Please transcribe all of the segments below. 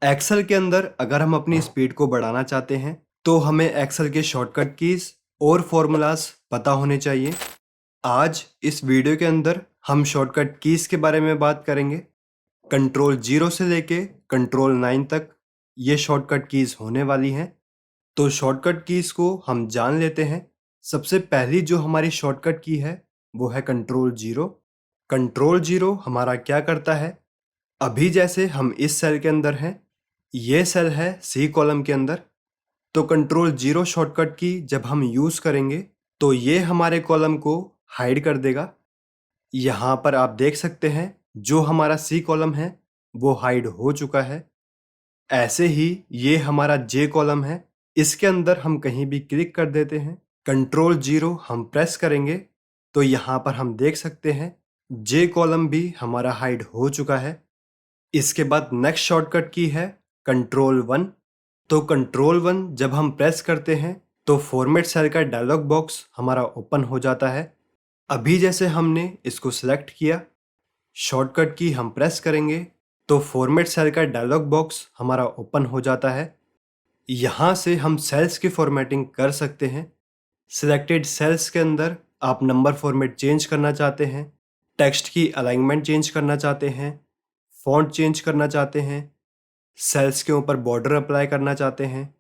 Excel के अंदर अगर हम अपनी स्पीड को बढ़ाना चाहते हैं तो हमें एक्सेल के शॉर्टकट कीज और फॉर्मूलाज पता होने चाहिए। आज इस वीडियो के अंदर हम शॉर्टकट कीज के बारे में बात करेंगे। कंट्रोल 0 से लेके कंट्रोल 9 तक ये शॉर्टकट कीज होने वाली हैं। तो शॉर्टकट कीज को हम जान लेते हैं। सबसे पहली जो हमारी शॉर्टकट की है वो है कंट्रोल 0। कंट्रोल 0 हमारा क्या करता है? अभी जैसे हम इस सेल के अंदर हैं, ये सेल है सी कॉलम के अंदर, तो कंट्रोल 0 शॉर्टकट की जब हम यूज करेंगे तो ये हमारे कॉलम को हाइड कर देगा। यहाँ पर आप देख सकते हैं जो हमारा सी कॉलम है वो हाइड हो चुका है। ऐसे ही ये हमारा जे कॉलम है, इसके अंदर हम कहीं भी क्लिक कर देते हैं, कंट्रोल 0 हम प्रेस करेंगे तो यहाँ पर हम देख सकते हैं जे कॉलम भी हमारा हाइड हो चुका है। इसके बाद नेक्स्ट शॉर्टकट की है कंट्रोल 1। तो कंट्रोल 1 जब हम प्रेस करते हैं तो फॉर्मेट सेल का डायलॉग बॉक्स हमारा ओपन हो जाता है। अभी जैसे हमने इसको सिलेक्ट किया, शॉर्टकट की हम प्रेस करेंगे तो फॉर्मेट सेल का डायलॉग बॉक्स हमारा ओपन हो जाता है। यहाँ से हम सेल्स की फॉर्मेटिंग कर सकते हैं। सिलेक्टेड सेल्स के अंदर आप नंबर फॉर्मेट चेंज करना चाहते हैं, टेक्स्ट की अलाइनमेंट चेंज करना चाहते हैं, फॉन्ट चेंज करना चाहते हैं, सेल्स के ऊपर बॉर्डर अप्लाई करना चाहते हैं,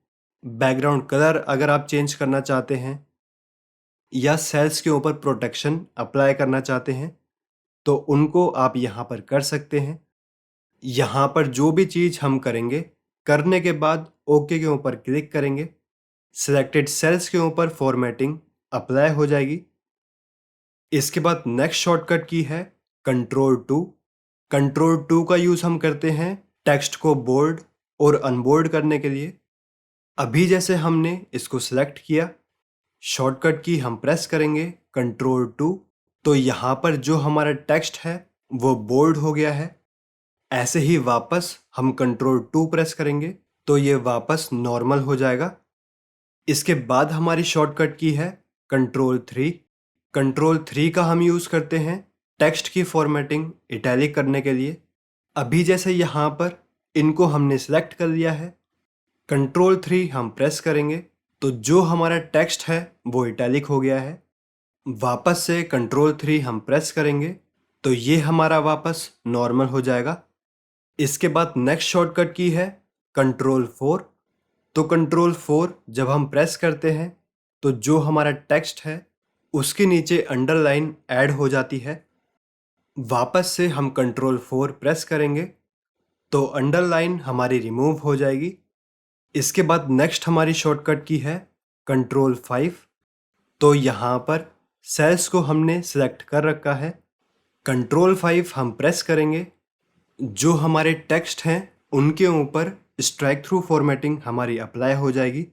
बैकग्राउंड कलर अगर आप चेंज करना चाहते हैं या सेल्स के ऊपर प्रोटेक्शन अप्लाई करना चाहते हैं तो उनको आप यहाँ पर कर सकते हैं। यहाँ पर जो भी चीज़ हम करेंगे, करने के बाद ओके के ऊपर क्लिक करेंगे, सिलेक्टेड सेल्स के ऊपर फॉर्मेटिंग अप्लाई हो जाएगी। इसके बाद नेक्स्ट शॉर्टकट की है कंट्रोल 2। कंट्रोल 2 का यूज़ हम करते हैं टेक्स्ट को बोल्ड और अनबोल्ड करने के लिए। अभी जैसे हमने इसको सिलेक्ट किया, शॉर्टकट की हम प्रेस करेंगे कंट्रोल 2, तो यहाँ पर जो हमारा टेक्स्ट है वो बोल्ड हो गया है। ऐसे ही वापस हम कंट्रोल 2 प्रेस करेंगे तो ये वापस नॉर्मल हो जाएगा। इसके बाद हमारी शॉर्टकट की है कंट्रोल 3। कंट्रोल 3 का हम यूज़ करते हैं टेक्स्ट की फॉर्मेटिंग इटैलिक करने के लिए। अभी जैसे यहाँ पर इनको हमने सिलेक्ट कर लिया है, कंट्रोल 3 हम प्रेस करेंगे तो जो हमारा टेक्स्ट है वो इटैलिक हो गया है। वापस से कंट्रोल 3 हम प्रेस करेंगे तो ये हमारा वापस नॉर्मल हो जाएगा। इसके बाद नेक्स्ट शॉर्टकट की है कंट्रोल 4। तो कंट्रोल 4 जब हम प्रेस करते हैं तो जो हमारा टेक्स्ट है उसके नीचे अंडरलाइन ऐड हो जाती है। वापस से हम कंट्रोल 4 प्रेस करेंगे तो अंडरलाइन हमारी रिमूव हो जाएगी। इसके बाद नेक्स्ट हमारी शॉर्टकट की है कंट्रोल 5। तो यहाँ पर सेल्स को हमने सिलेक्ट कर रखा है, कंट्रोल 5 हम प्रेस करेंगे, जो हमारे टेक्स्ट हैं उनके ऊपर स्ट्राइक थ्रू फॉर्मेटिंग हमारी अप्लाई हो जाएगी।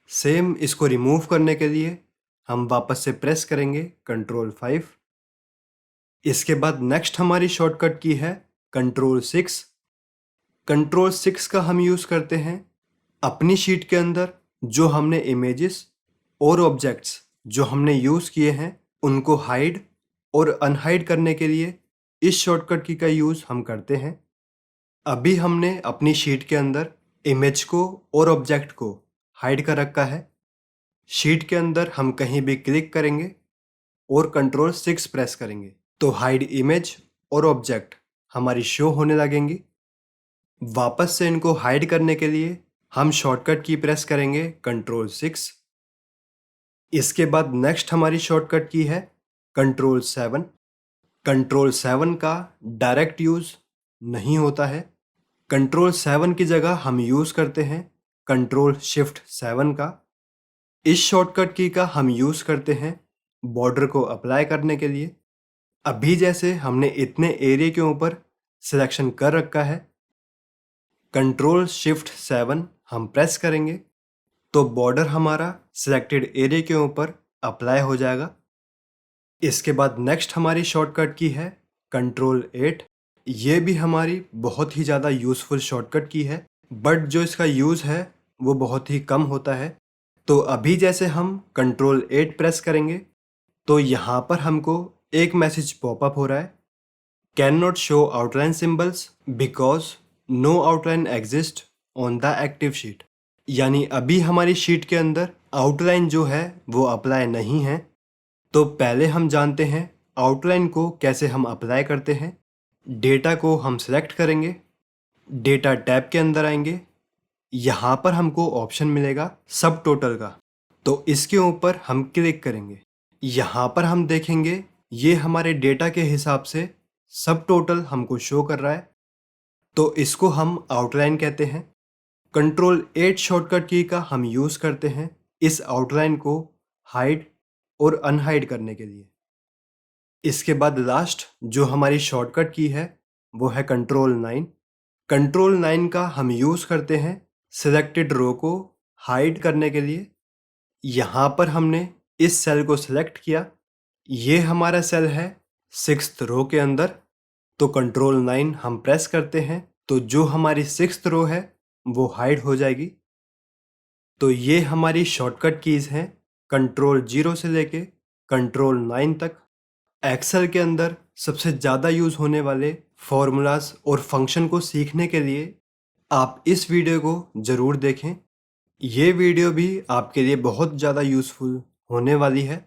सेम इसको रिमूव करने के लिए हम वापस से प्रेस करेंगे कंट्रोल 5। इसके बाद नेक्स्ट हमारी शॉर्टकट की है कंट्रोल 6। कंट्रोल 6 का हम यूज़ करते हैं अपनी शीट के अंदर जो हमने इमेजेस और ऑब्जेक्ट्स जो हमने यूज़ किए हैं उनको हाइड और अनहाइड करने के लिए इस शॉर्टकट की का यूज़ हम करते हैं। अभी हमने अपनी शीट के अंदर इमेज को और ऑब्जेक्ट को हाइड कर रखा है। शीट के अंदर हम कहीं भी क्लिक करेंगे और कंट्रोल 6 प्रेस करेंगे तो हाइड इमेज और ऑब्जेक्ट हमारी शो होने लगेंगी। वापस से इनको हाइड करने के लिए हम शॉर्टकट की प्रेस करेंगे कंट्रोल 6। इसके बाद नेक्स्ट हमारी शॉर्टकट की है कंट्रोल 7। कंट्रोल 7 का डायरेक्ट यूज़ नहीं होता है। कंट्रोल 7 की जगह हम यूज़ करते हैं कंट्रोल शिफ्ट 7 का। इस शॉर्टकट की का हम यूज़ करते हैं बॉर्डर को अप्लाई करने के लिए। अभी जैसे हमने इतने एरिया के ऊपर सिलेक्शन कर रखा है, कंट्रोल शिफ्ट 7 हम प्रेस करेंगे तो बॉर्डर हमारा सिलेक्टेड एरिया के ऊपर अप्लाई हो जाएगा। इसके बाद नेक्स्ट हमारी शॉर्टकट की है कंट्रोल 8। ये भी हमारी बहुत ही ज़्यादा यूज़फुल शॉर्टकट की है, बट जो इसका यूज़ है वो बहुत ही कम होता है। तो अभी जैसे हम कंट्रोल 8 प्रेस करेंगे तो यहाँ पर हमको एक मैसेज पॉपअप हो रहा है, can not show outline symbols because no outline exist on the active sheet, यानी अभी हमारी शीट के अंदर आउटलाइन जो है वो अप्लाई नहीं है। तो पहले हम जानते हैं आउटलाइन को कैसे हम अप्लाई करते हैं। डेटा को हम सिलेक्ट करेंगे, डेटा टैब के अंदर आएंगे, यहाँ पर हमको ऑप्शन मिलेगा सब टोटल का, तो इसके ऊपर हम क्लिक करेंगे। यहाँ पर हम देखेंगे ये हमारे डेटा के हिसाब से सब टोटल हमको शो कर रहा है, तो इसको हम आउटलाइन कहते हैं। कंट्रोल 8 शॉर्टकट की का हम यूज़ करते हैं इस आउटलाइन को हाइड और अनहाइड करने के लिए। इसके बाद लास्ट जो हमारी शॉर्टकट की है वो है कंट्रोल 9। कंट्रोल 9 का हम यूज़ करते हैं सिलेक्टेड रो को हाइड करने के लिए। यहाँ पर हमने इस सेल को सिलेक्ट किया, ये हमारा सेल है 6th रो के अंदर, तो कंट्रोल 9 हम प्रेस करते हैं तो जो हमारी 6th रो है वो हाइड हो जाएगी। तो ये हमारी शॉर्टकट कीज़ हैं कंट्रोल 0 से लेके कंट्रोल 9 तक। एक्सेल के अंदर सबसे ज़्यादा यूज़ होने वाले फॉर्मूलाज और फंक्शन को सीखने के लिए आप इस वीडियो को ज़रूर देखें। ये वीडियो भी आपके लिए बहुत ज़्यादा यूज़फुल होने वाली है।